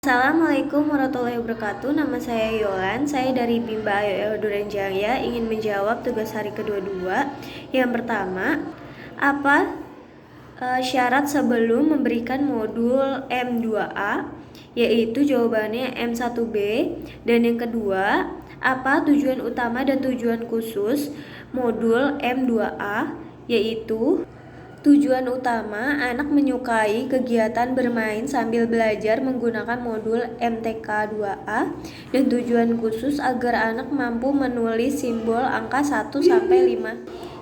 Assalamualaikum warahmatullahi wabarakatuh. Nama saya Yolan. Saya dari Bimba Ayo Durenjaya ingin menjawab tugas hari kedua. Yang pertama, apa syarat sebelum memberikan modul M2A? Yaitu jawabannya M1B. Dan yang kedua, apa tujuan utama dan tujuan khusus modul M2A? Yaitu tujuan utama, anak menyukai kegiatan bermain sambil belajar menggunakan modul MTK 2A, dan tujuan khusus agar anak mampu menulis simbol angka 1-5.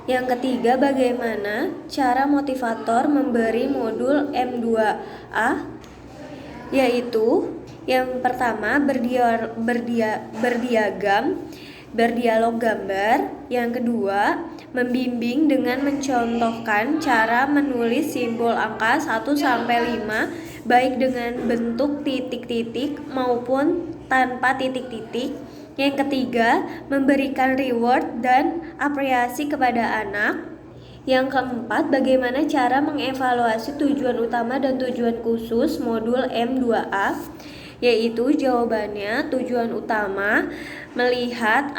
Yang ketiga, bagaimana cara motivator memberi modul M2A? Yaitu yang pertama, berdialog gambar. Yang kedua, membimbing dengan mencontohkan cara menulis simbol angka 1-5 baik dengan bentuk titik-titik maupun tanpa titik-titik. Yang ketiga, memberikan reward dan apresiasi kepada anak. Yang keempat, bagaimana cara mengevaluasi tujuan utama dan tujuan khusus modul M2A? Yaitu jawabannya, tujuan utama melihat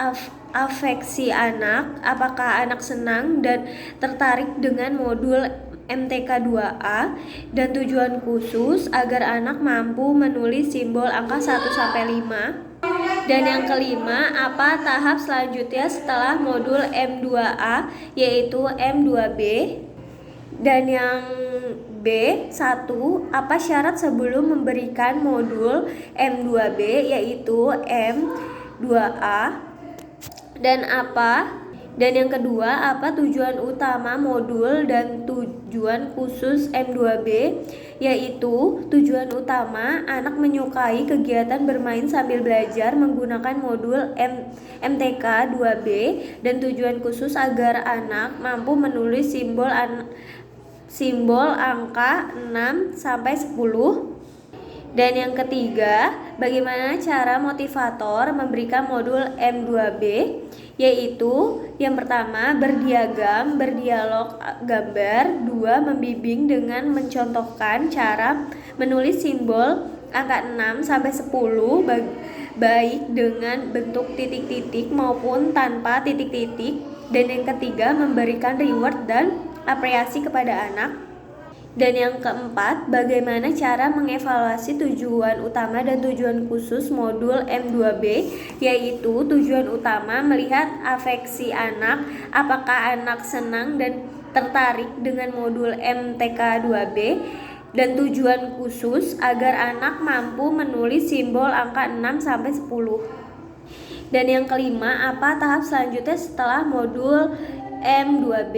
afeksi anak, apakah anak senang dan tertarik dengan modul MTK 2A, dan tujuan khusus agar anak mampu menulis simbol angka 1-5. Dan yang kelima, apa tahap selanjutnya setelah modul M2A, yaitu M2B. Dan yang B1, apa syarat sebelum memberikan modul M2B, yaitu M2A. Dan yang kedua, apa tujuan utama modul dan tujuan khusus M2B, yaitu tujuan utama, anak menyukai kegiatan bermain sambil belajar menggunakan modul MTK 2B, dan tujuan khusus agar anak mampu menulis simbol angka 6-10. Dan yang ketiga, bagaimana cara motivator memberikan modul M2B, yaitu yang pertama, berdialog gambar. Dua, membimbing dengan mencontohkan cara menulis simbol angka 6-10 baik dengan bentuk titik-titik maupun tanpa titik-titik. Dan yang ketiga, memberikan reward dan apresiasi kepada anak. Dan yang keempat, bagaimana cara mengevaluasi tujuan utama dan tujuan khusus modul M2B, yaitu tujuan utama melihat afeksi anak, apakah anak senang dan tertarik dengan modul MTK 2B, dan tujuan khusus agar anak mampu menulis simbol angka 6-10. Dan yang kelima, apa tahap selanjutnya setelah modul M2B,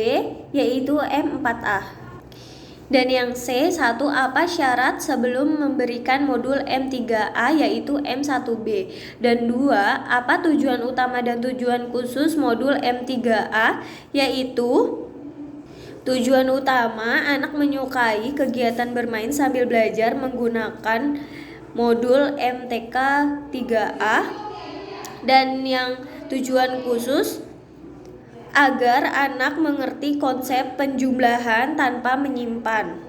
yaitu M4A. Dan yang C1, apa syarat sebelum memberikan modul M3A, yaitu M1B. Dan 2, apa tujuan utama dan tujuan khusus modul M3A, yaitu tujuan utama, anak menyukai kegiatan bermain sambil belajar menggunakan modul MTK 3A. Dan yang tujuan khusus, agar anak mengerti konsep penjumlahan tanpa menyimpan.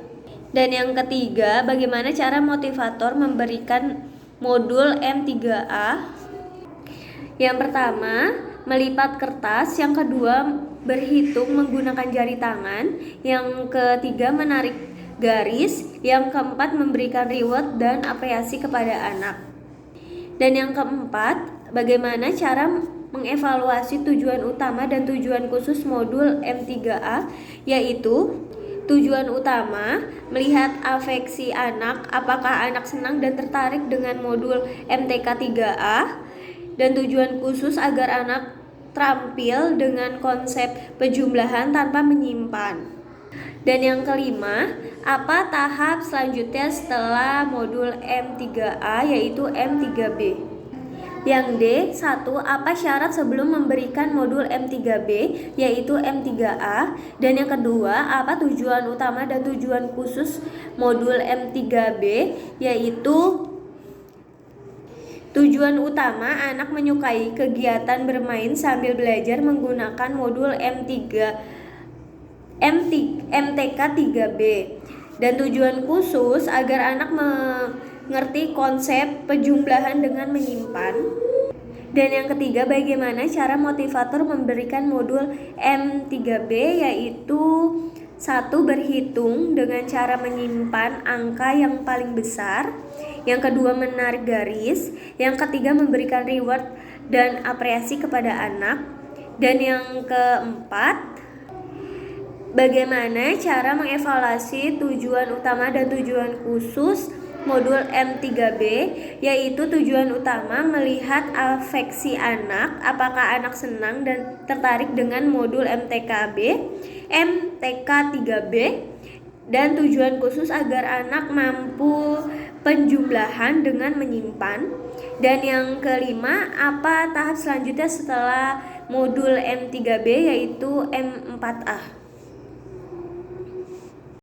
Dan yang ketiga, bagaimana cara motivator memberikan modul M3A? Yang pertama, melipat kertas. Yang kedua, berhitung menggunakan jari tangan. Yang ketiga, menarik garis. Yang keempat, memberikan reward dan apresiasi kepada anak. Dan yang keempat, bagaimana cara mengevaluasi tujuan utama dan tujuan khusus modul M3A, yaitu tujuan utama melihat afeksi anak, apakah anak senang dan tertarik dengan modul MTK 3A, dan tujuan khusus agar anak terampil dengan konsep penjumlahan tanpa menyimpan. Dan yang kelima, apa tahap selanjutnya setelah modul M3A, yaitu M3B. Yang D1, apa syarat sebelum memberikan modul M3B, yaitu M3A. Dan yang kedua, apa tujuan utama dan tujuan khusus modul M3B, yaitu tujuan utama, anak menyukai kegiatan bermain sambil belajar menggunakan modul MTK 3B. Dan tujuan khusus agar anak ngerti konsep penjumlahan dengan menyimpan. Dan yang ketiga, bagaimana cara motivator memberikan modul M3B, yaitu 1. Berhitung dengan cara menyimpan angka yang paling besar. Yang kedua, menarik garis. Yang ketiga, memberikan reward dan apresiasi kepada anak. Dan yang keempat, bagaimana cara mengevaluasi tujuan utama dan tujuan khusus modul M3B, yaitu tujuan utama melihat afeksi anak, apakah anak senang dan tertarik dengan modul MTKB, MTK3B, dan tujuan khusus agar anak mampu penjumlahan dengan menyimpan. Dan yang kelima, apa tahap selanjutnya setelah modul M3B, yaitu M4A.